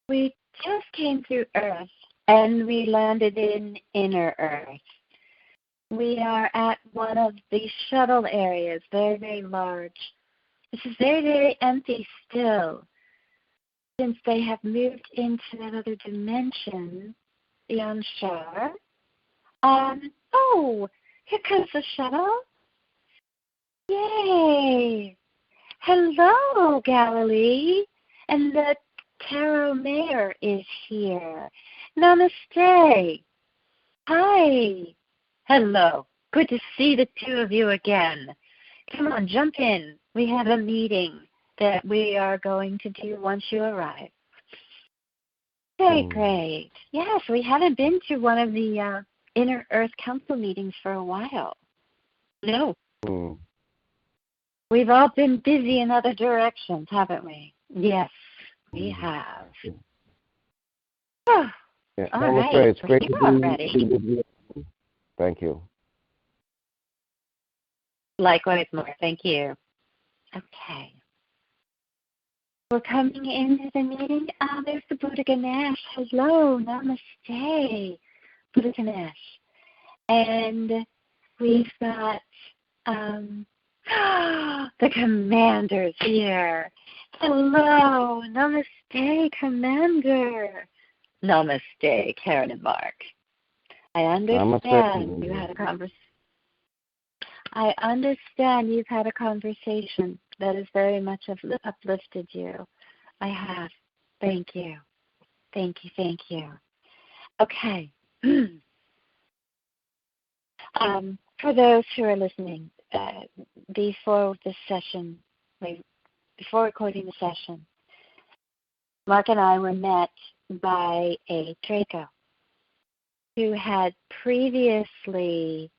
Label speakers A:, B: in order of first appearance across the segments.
A: We just came through Earth, and we landed in inner Earth. We are at one of the shuttle areas, very, very large. This is very, very empty still, since they have moved into that other dimension, the Anshar. Oh, here comes the shuttle. Yay! Hello, Galilee. And the Taro Mayor is here. Namaste. Hi. Hello. Good to see the two of you again. Come on, jump in. We have a meeting that we are going to do once you arrive. Very great. Yes, we haven't been to one of the Inner Earth Council meetings for a while. No. We've all been busy in other directions, haven't we? Yes, we have. Oh,
B: Yeah,
A: all right.
B: It's great to be with you. Thank you.
A: Likewise, Mark. Thank you. Okay. We're coming into the meeting. There's the Budda Ganesh. Hello, namaste, Budda Ganesh. And we've got the commander's here. Hello, namaste, Commander. Namaste, Karen and Mark. I understand you had a conversation. I understand you've had a conversation that has very much uplifted you. I have. Thank you. Thank you. Thank you. Okay. For those who are listening, before recording the session, Mark and I were met by a Draco who had previously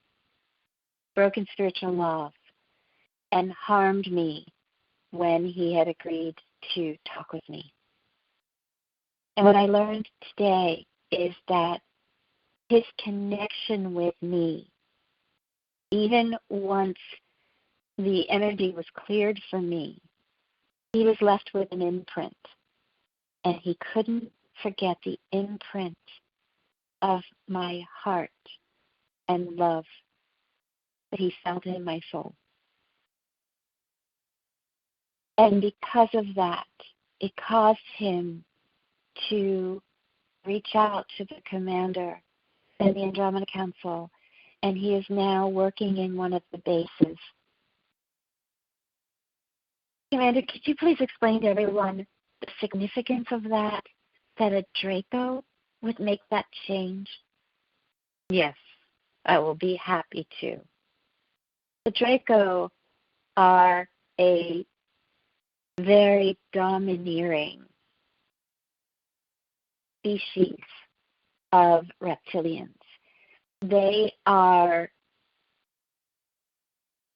A: broken spiritual laws and harmed me when he had agreed to talk with me. And what I learned today is that his connection with me, even once the energy was cleared for me, he was left with an imprint. And he couldn't forget the imprint of my heart and love that he felt in my soul. And because of that, it caused him to reach out to the commander and the Andromeda Council, and he is now working in one of the bases. Commander, could you please explain to everyone the significance of that a Draco would make that change? Yes, I will be happy to. The Draco are a very domineering species of reptilians. They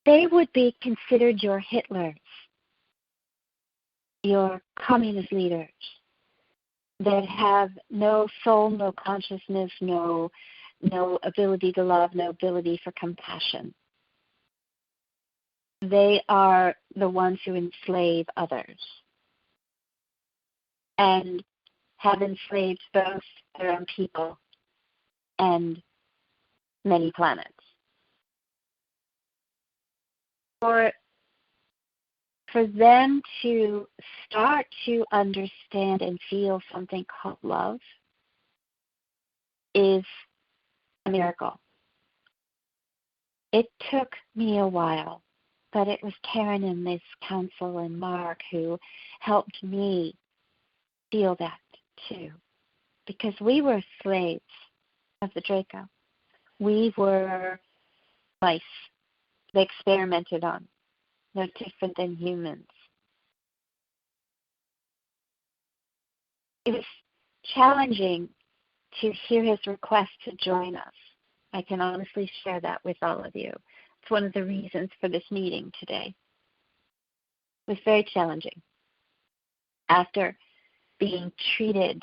A: would be considered your Hitlers, your communist leaders that have no soul, no consciousness, no ability to love, no ability for compassion. They are the ones who enslave others and have enslaved both their own people and many planets. For them to start to understand and feel something called love is a miracle. It took me a while, but it was Karen and this council and Mark who helped me feel that too. Because we were slaves of the Draco. We were mice they experimented on. No different than humans. It was challenging to hear his request to join us. I can honestly share that with all of you. It's one of the reasons for this meeting today. It was very challenging. After being treated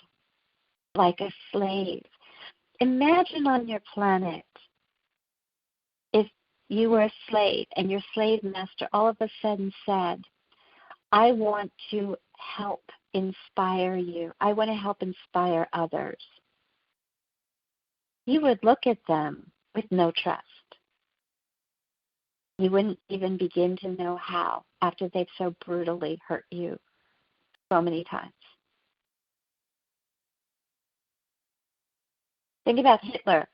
A: like a slave. Imagine on your planet if you were a slave and your slave master all of a sudden said, I want to help inspire you. I want to help inspire others. You would look at them with no trust. You wouldn't even begin to know how after they've so brutally hurt you so many times. Think about Hitler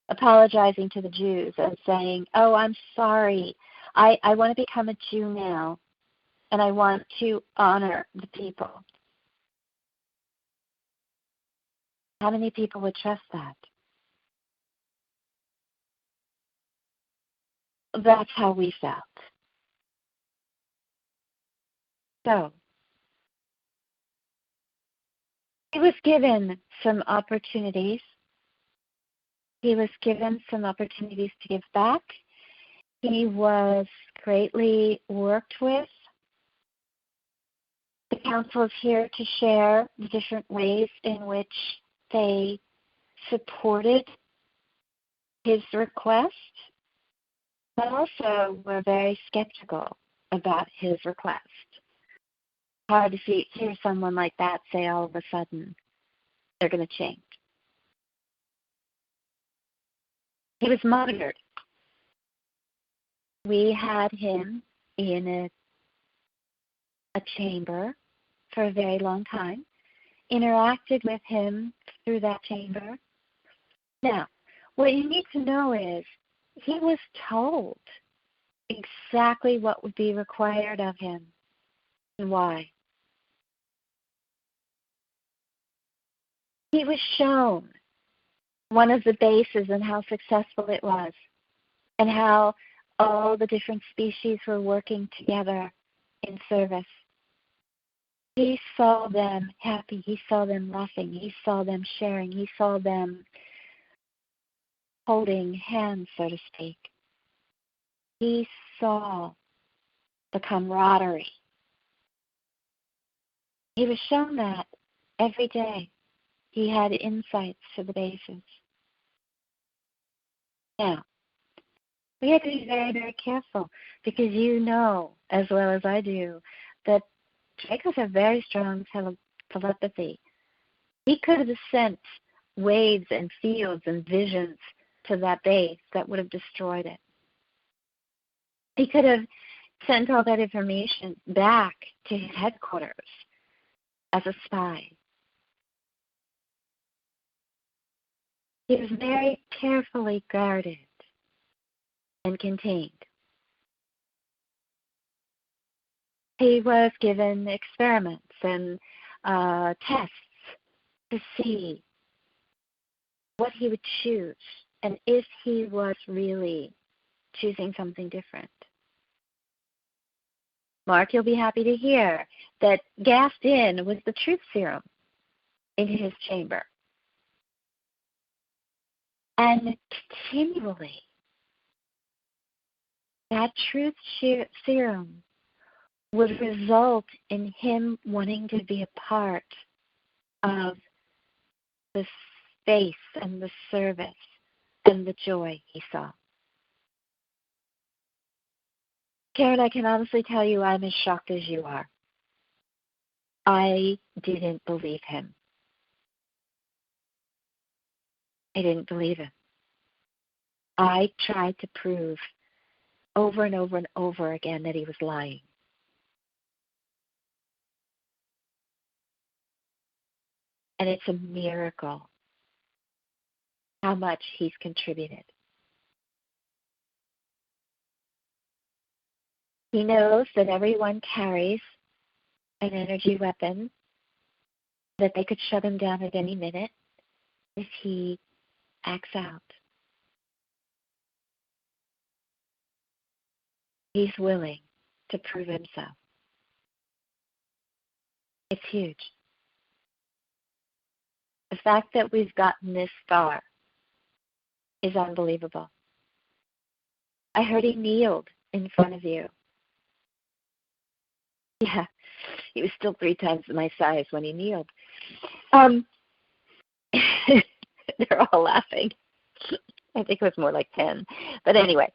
A: apologizing to the Jews and saying, "Oh, I'm sorry. I want to become a Jew now, and I want to honor the people." How many people would trust that? That's how we felt. So, he was given some opportunities. He was given some opportunities to give back. He was greatly worked with. The council is here to share the different ways in which they supported his request, but also were very skeptical about his request. Hard to hear someone like that say all of a sudden they're going to change. He was monitored. We had him in a chamber for a very long time, interacted with him through that chamber. Now, what you need to know is he was told exactly what would be required of him and why. He was shown one of the bases and how successful it was, and how all the different species were working together in service. He saw them happy. He saw them laughing. He saw them sharing. He saw them holding hands, so to speak. He saw the camaraderie. He was shown that every day. He had insights to the bases. Now, we have to be very, very careful, because you know, as well as I do, that Dracos have very strong telepathy. He could have sent waves and fields and visions to that base that would have destroyed it. He could have sent all that information back to his headquarters as a spy. He was very carefully guarded and contained. He was given experiments and tests to see what he would choose and if he was really choosing something different. Marc, you'll be happy to hear that gassed in was the truth serum in his chamber. And continually, that truth serum would result in him wanting to be a part of the space and the service and the joy he saw. Karen, I can honestly tell you I'm as shocked as you are. I didn't believe him. I didn't believe him. I tried to prove over and over and over again that he was lying. And it's a miracle how much he's contributed. He knows that everyone carries an energy weapon, that they could shut him down at any minute if he acts out. He's willing to prove himself. It's huge. The fact that we've gotten this far is unbelievable. I heard he kneeled in front of you. Yeah, he was still 3 times my size when he kneeled. They're all laughing. I think it was more like 10. But anyway,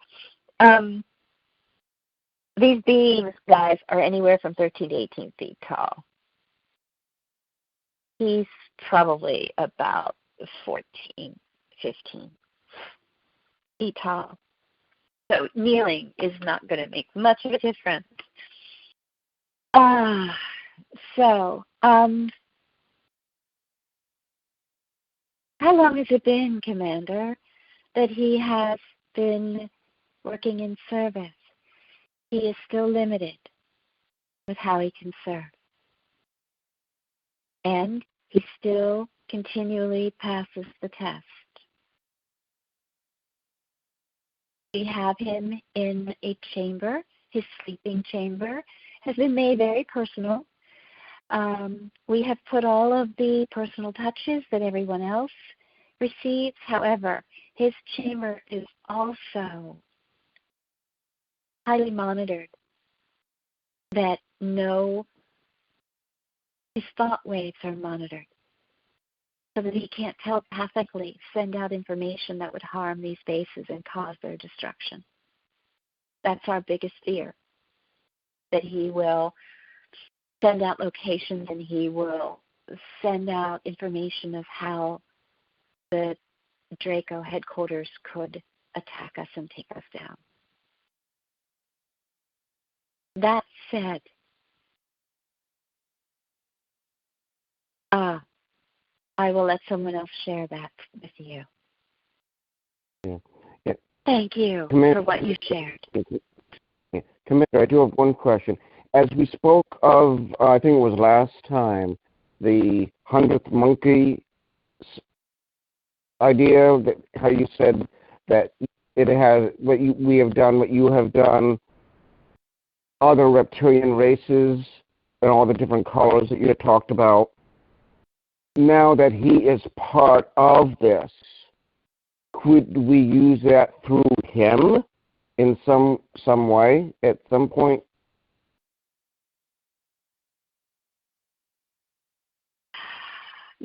A: These beings, guys, are anywhere from 13 to 18 feet tall. He's probably about 14, 15 feet tall. So kneeling is not going to make much of a difference. How long has it been, Commander, that he has been working in service? He is still limited with how he can serve. And he still continually passes the test. We have him in a chamber. His sleeping chamber has been made very personal. We have put all of the personal touches that everyone else receives. However, his chamber is also highly monitored, that his thought waves are monitored, so that he can't telepathically send out information that would harm these bases and cause their destruction. That's our biggest fear, that he will send out locations and he will send out information of how the Draco headquarters could attack us and take us down. That said, I will let someone else share that with you.
B: Yeah.
A: Thank you for what you shared.
B: Yeah. Commander, I do have one question. As we spoke of, I think it was last time, the 100th monkey idea, that how you said that it has what we have done, what you have done, other reptilian races, and all the different colors that you had talked about. Now that he is part of this, could we use that through him in some way at some point?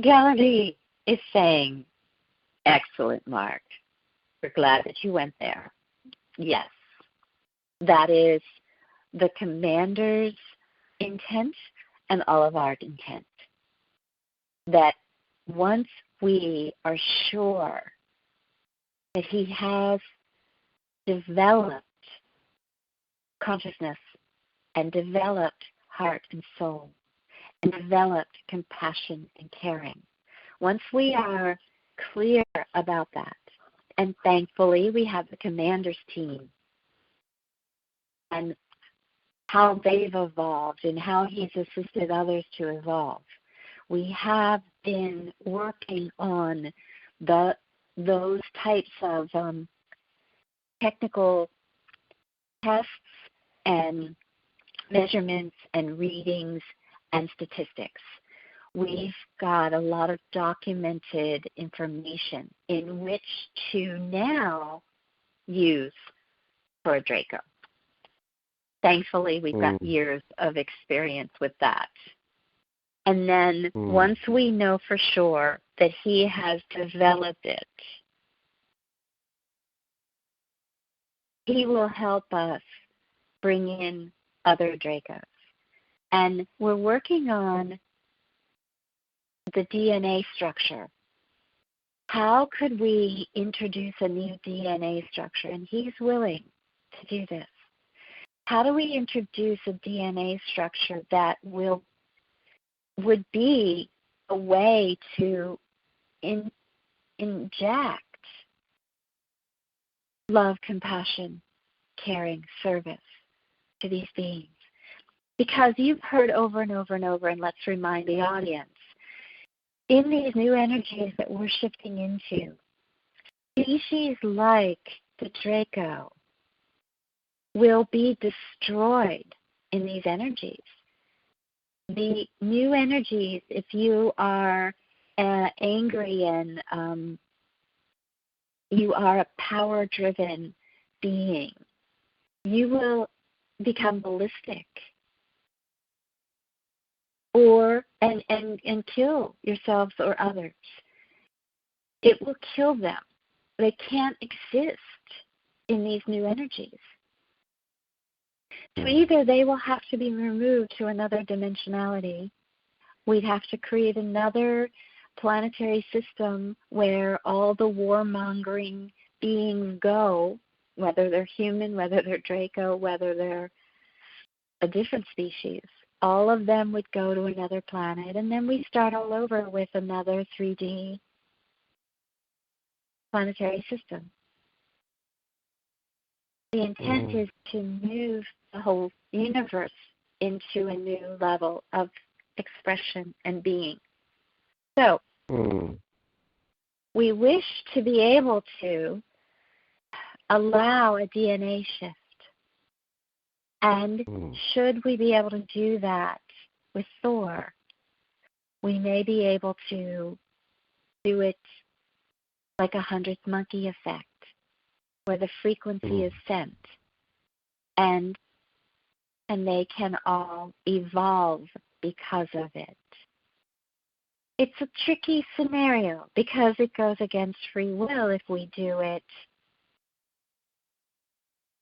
A: Galaxy is saying, excellent, Mark. We're glad that you went there. Yes, that is the commander's intent and all of our intent. That once we are sure that he has developed consciousness and developed heart and soul and developed compassion and caring, once we are clear about that, and thankfully we have the commander's team and how they've evolved and how he's assisted others to evolve. We have been working on those types of technical tests and measurements and readings and statistics. We've got a lot of documented information in which to now use for a Draco. Thankfully, we've got years of experience with that. And then once we know for sure that he has developed it, he will help us bring in other Dracos. And we're working on the DNA structure. How could we introduce a new DNA structure? And he's willing to do this. How do we introduce a DNA structure that would be a way to inject love, compassion, caring, service to these beings? Because you've heard over and over and over, and let's remind the audience, in these new energies that we're shifting into, species like the Draco will be destroyed in these energies. The new energies, if you are angry and you are a power-driven being, you will become ballistic and kill yourselves or others. It will kill them. They can't exist in these new energies. So either they will have to be removed to another dimensionality. We'd have to create another planetary system where all the warmongering beings go, whether they're human, whether they're Draco, whether they're a different species. All of them would go to another planet, and then we start all over with another 3D planetary system. The intent is to move the whole universe into a new level of expression and being. So, we wish to be able to allow a DNA shift. And should we be able to do that with Thor, we may be able to do it like a 100th monkey effect, where the frequency is sent, and they can all evolve because of it. It's a tricky scenario because it goes against free will if we do it.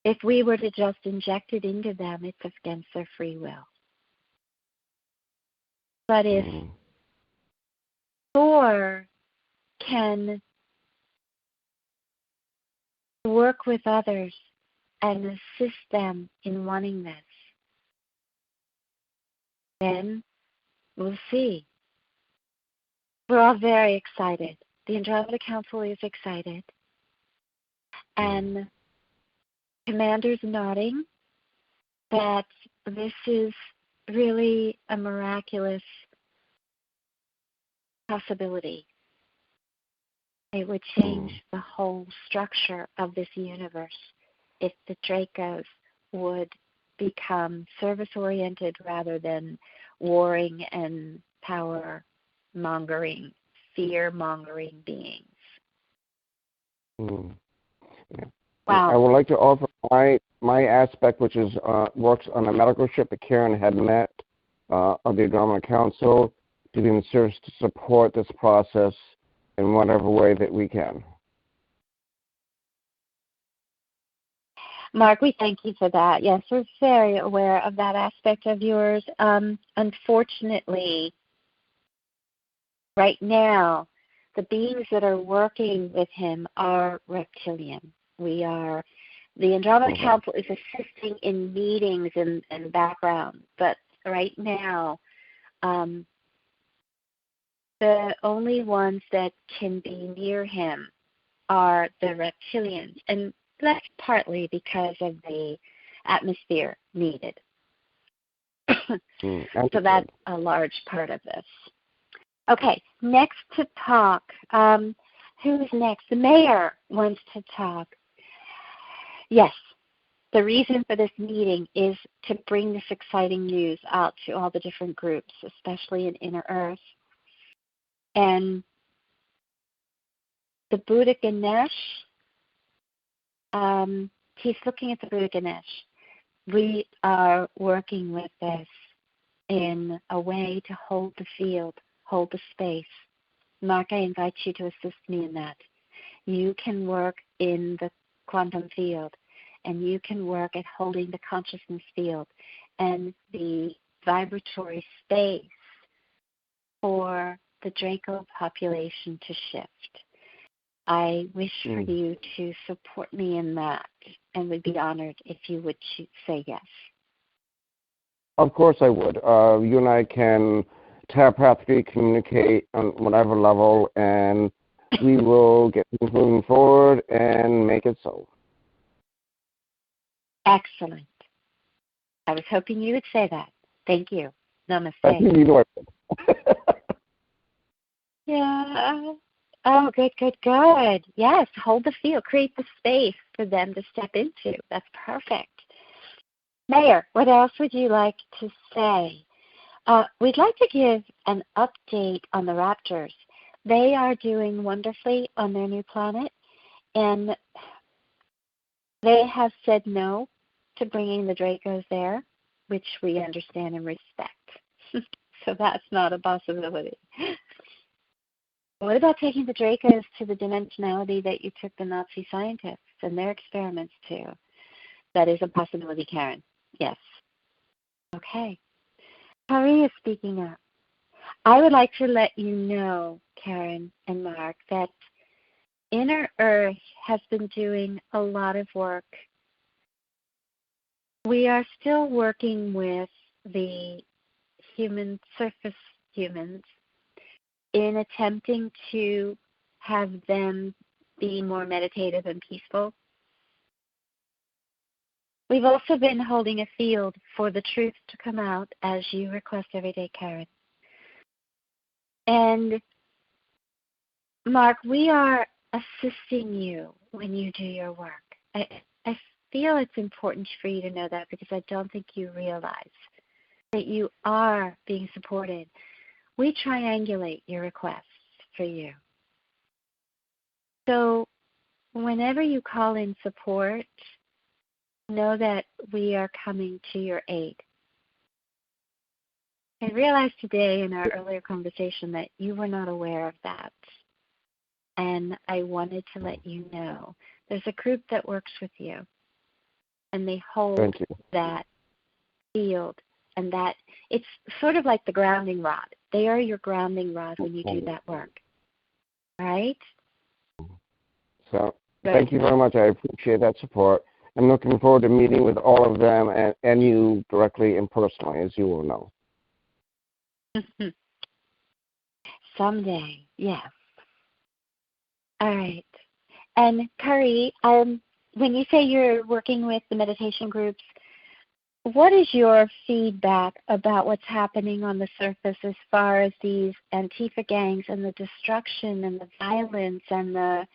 A: If we were to just inject it into them, it's against their free will. But if Thor can work with others and assist them in wanting this, then we'll see. We're all very excited. The Andromeda Council is excited. And Commander's nodding that this is really a miraculous possibility. It would change the whole structure of this universe if the Dracos would become service-oriented rather than warring and power-mongering, fear-mongering beings.
B: Yeah.
A: Wow.
B: I would like to offer my aspect, which is works on a medical ship that Karen had met of the Andromeda Council, to be in service to support this process in whatever way that we can.
A: Mark, we thank you for that. Yes, we're very aware of that aspect of yours. Unfortunately, right now, the beings that are working with him are reptilian. The Andromeda Council is assisting in meetings and background, but right now, the only ones that can be near him are the reptilians, and that's partly because of the atmosphere needed. So that's a large part of this. Okay, next to talk. Who's next? The mayor wants to talk. Yes, the reason for this meeting is to bring this exciting news out to all the different groups, especially in Inner Earth. And the Budda Ganesh, he's looking at the Budda Ganesh. We are working with this in a way to hold the field, hold the space. Marc, I invite you to assist me in that. You can work in the quantum field, and you can work at holding the consciousness field and the vibratory space for the Draco population to shift. I wish for you to support me in that, and would be honored if you would say yes.
B: Of course I would. You and I can telepathically communicate on whatever level, and we will get moving forward and make it so.
A: Excellent. I was hoping you would say that. Thank you. Namaste.
B: I think you know it.
A: Yeah. Oh, good. Yes, hold the field. Create the space for them to step into. That's perfect. Mayor, what else would you like to say? We'd like to give an update on the Raptors. They are doing wonderfully on their new planet, and they have said no to bringing the Dracos there, which we understand and respect. So that's not a possibility. What about taking the Dracos to the dimensionality that you took the Nazi scientists and their experiments to? That is a possibility, Karen. Yes. Okay. Aree is speaking up. I would like to let you know, Karen and Mark, that Inner Earth has been doing a lot of work. We are still working with the human, surface humans, in attempting to have them be more meditative and peaceful. We've also been holding a field for the truth to come out, as you request every day, Karen. And Mark, we are assisting you when you do your work. I feel it's important for you to know that, because I don't think you realize that you are being supported. We triangulate your requests for you. So whenever you call in support, know that we are coming to your aid. I realized today in our earlier conversation that you were not aware of that. And I wanted to let you know. There's a group that works with you, and they hold that field, and that it's sort of like the grounding rod. They are your grounding rod when you do that work. All right?
B: So thank you very much. I appreciate that support. I'm looking forward to meeting with all of them and you directly and personally, as you will know.
A: Someday, yes. All right. And Aree, when you say you're working with the meditation groups, what is your feedback about what's happening on the surface as far as these Antifa gangs and the destruction and the violence and the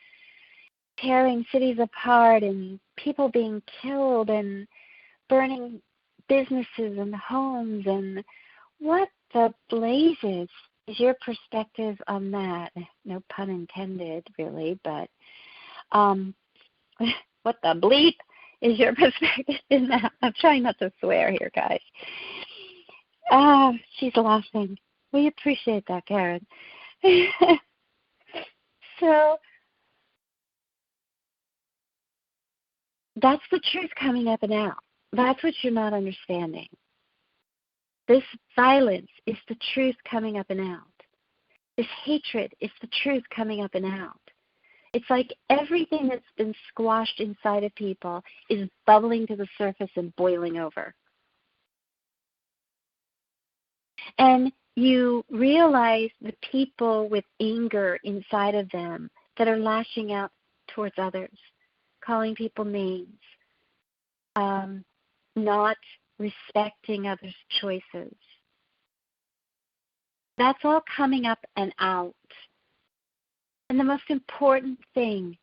A: tearing cities apart and people being killed and burning businesses and homes, and what the blazes is your perspective on that? No pun intended, really, but what the bleep is your perspective in that? I'm trying not to swear here, guys. She's laughing. We appreciate that, Karen. So that's the truth coming up and out. That's what you're not understanding. This violence is the truth coming up and out. This hatred is the truth coming up and out. It's like everything that's been squashed inside of people is bubbling to the surface and boiling over. And you realize the people with anger inside of them that are lashing out towards others, calling people names, not respecting others' choices. That's all coming up and out. And the most important thing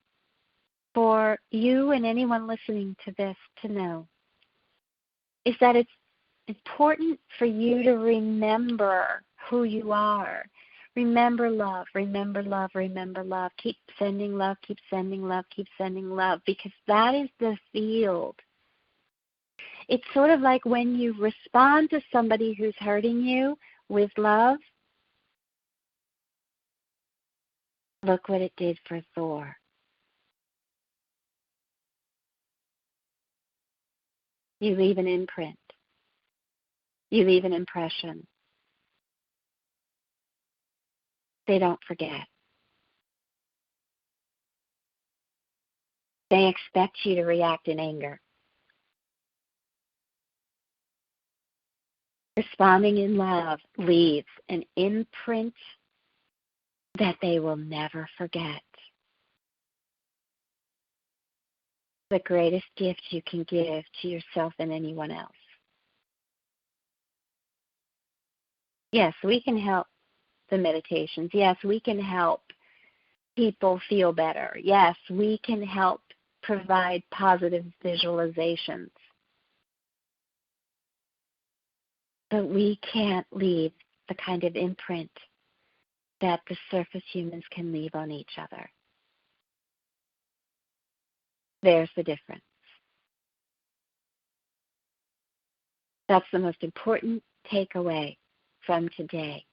A: for you and anyone listening to this to know is that it's important for you to remember who you are. Remember love, remember love, remember love. Keep sending love, keep sending love, keep sending love, because that is the field. It's sort of like when you respond to somebody who's hurting you with love. Look what it did for Thor. You leave an imprint. You leave an impression. They don't forget. They expect you to react in anger. Responding in love leaves an imprint that they will never forget. The greatest gift you can give to yourself and anyone else. Yes, we can help the meditations. Yes, we can help people feel better. Yes, we can help provide positive visualizations. But we can't leave the kind of imprint that the surface humans can leave on each other. There's the difference. That's the most important takeaway from today,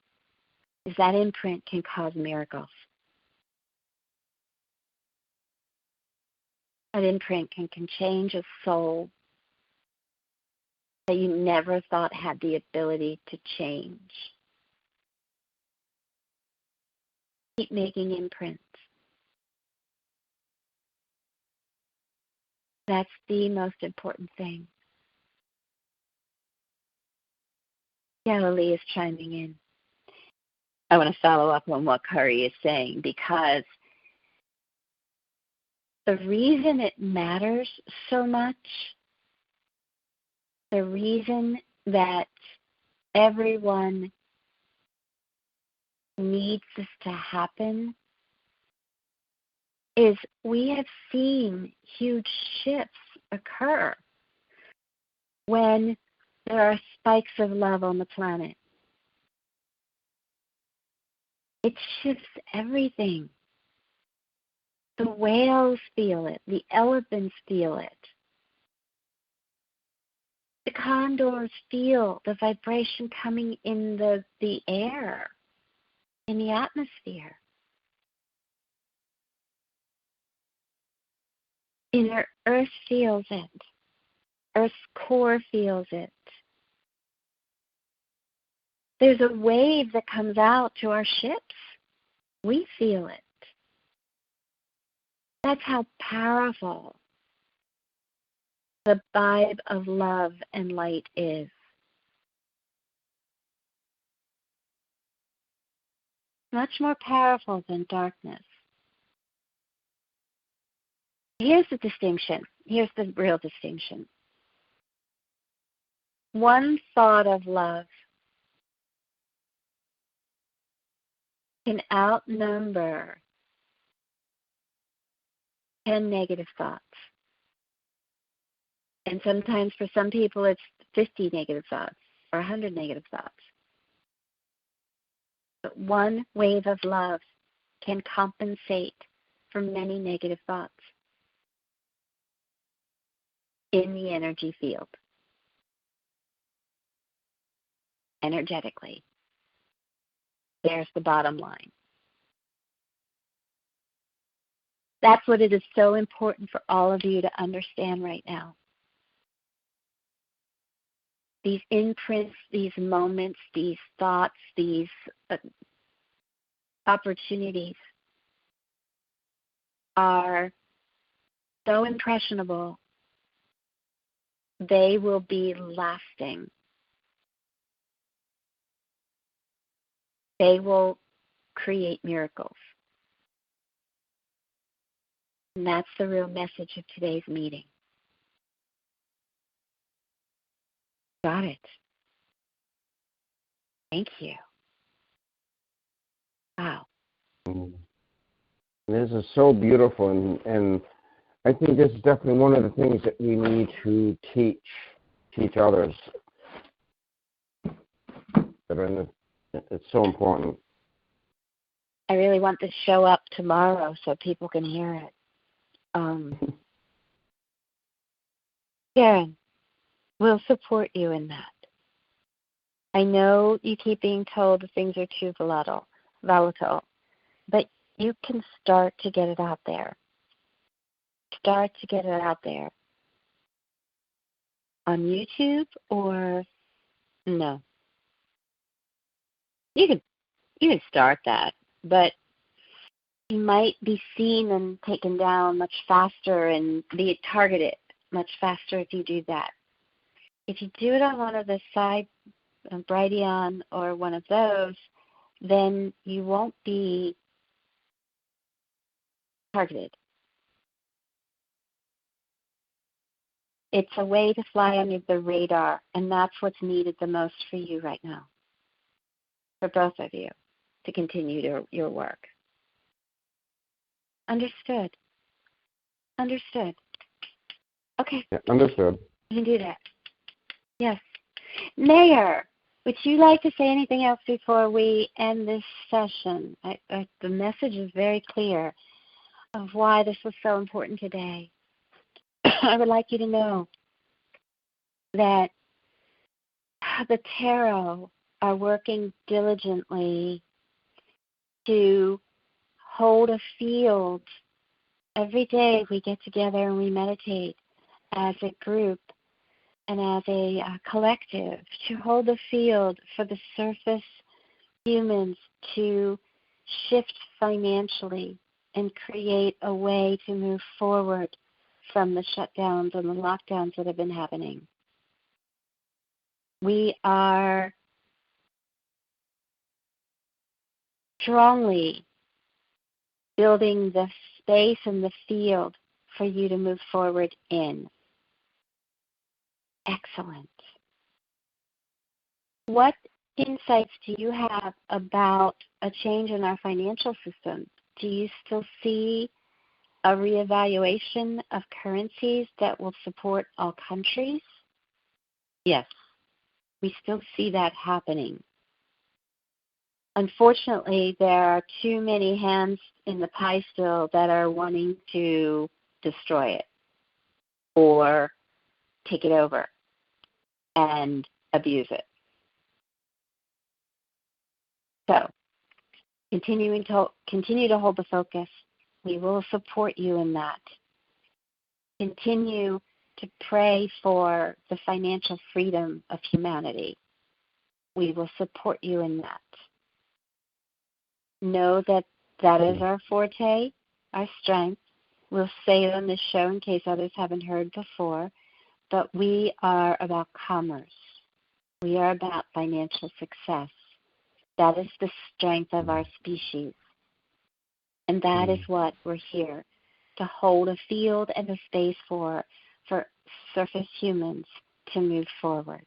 A: is that imprint can cause miracles. That imprint can change a soul that you never thought had the ability to change. Keep making imprints. That's the most important thing. Galilee is chiming in. I want to follow up on what Aree is saying, because the reason it matters so much, the reason that everyone needs this to happen, is we have seen huge shifts occur when there are spikes of love on the planet. It shifts everything. The whales feel it. The elephants feel it. The condors feel the vibration coming in the air, in the atmosphere. Inner Earth feels it. Earth's core feels it. There's a wave that comes out to our ships. We feel it. That's how powerful the vibe of love and light is. Much more powerful than darkness. Here's the distinction. Here's the real distinction. One thought of love can outnumber 10 negative thoughts. And sometimes for some people it's 50 negative thoughts or 100 negative thoughts. But one wave of love can compensate for many negative thoughts in the energy field, energetically. There's the bottom line. That's what it is so important for all of you to understand right now. These imprints, these moments, these thoughts, these opportunities are so impressionable, they will be lasting. They will create miracles. And that's the real message of today's meeting. Got it. Thank you. Wow.
B: This is so beautiful, and I think this is definitely one of the things that we need to teach others. It's so important.
A: I really want this show up tomorrow so people can hear it. Karen, we'll support you in that. I know you keep being told that things are too volatile, but you can start to get it out there. Start to get it out there. On YouTube or no? You can start that, but you might be seen and taken down much faster and be targeted much faster if you do that. If you do it on one of the side, Brighteon or one of those, then you won't be targeted. It's a way to fly under the radar, and that's what's needed the most for you right now, for both of you, to continue your work. Understood. Okay.
B: Yeah, understood.
A: You can do that. Yes. Mayor, would you like to say anything else before we end this session? The message is very clear of why this was so important today. I would like you to know that the Tarot are working diligently to hold a field. Every day we get together and we meditate as a group and as a collective to hold the field for the surface humans to shift financially and create a way to move forward from the shutdowns and the lockdowns that have been happening. We are strongly building the space and the field for you to move forward in. Excellent. What insights do you have about a change in our financial system? Do you still see a reevaluation of currencies that will support all countries? Yes, we still see that happening. Unfortunately, there are too many hands in the pie still that are wanting to destroy it or take it over and abuse it. So, continue to hold the focus. We will support you in that. Continue to pray for the financial freedom of humanity. We will support you in that. Know that that is our forte, our strength. We'll say it on this show in case others haven't heard before, but we are about commerce. We are about financial success. That is the strength of our species. And that is what we're here to hold a field and a space for surface humans to move forward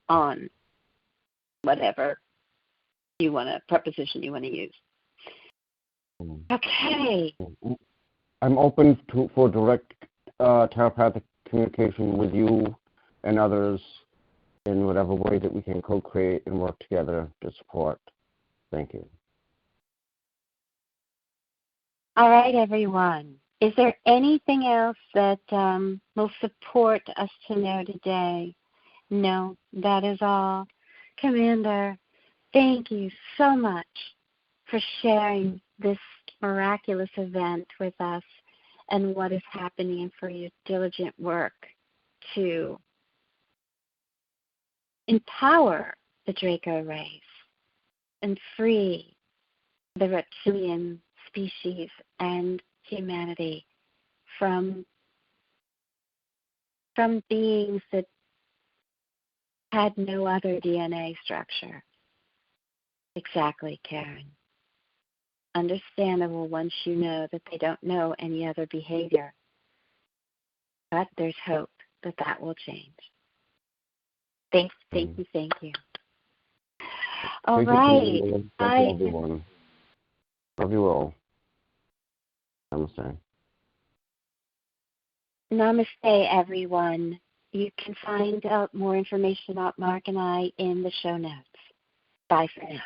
A: on whatever preposition you want to use. Okay.
B: I'm open for direct telepathic communication with you and others in whatever way that we can co-create and work together to support. Thank you.
A: All right, everyone. Is there anything else that will support us to know today? No, that is all. Commander, thank you so much for sharing this miraculous event with us and what is happening and for your diligent work to empower the Draco race and free the reptilian species and humanity from beings that had no other DNA structure. Exactly, Karen. Understandable once you know that they don't know any other behavior. But there's hope that will change. Thank you. All right.
B: Thank you, everyone. Love you all. Namaste.
A: Namaste, everyone. You can find out more information about Marc and I in the show notes. Bye for now.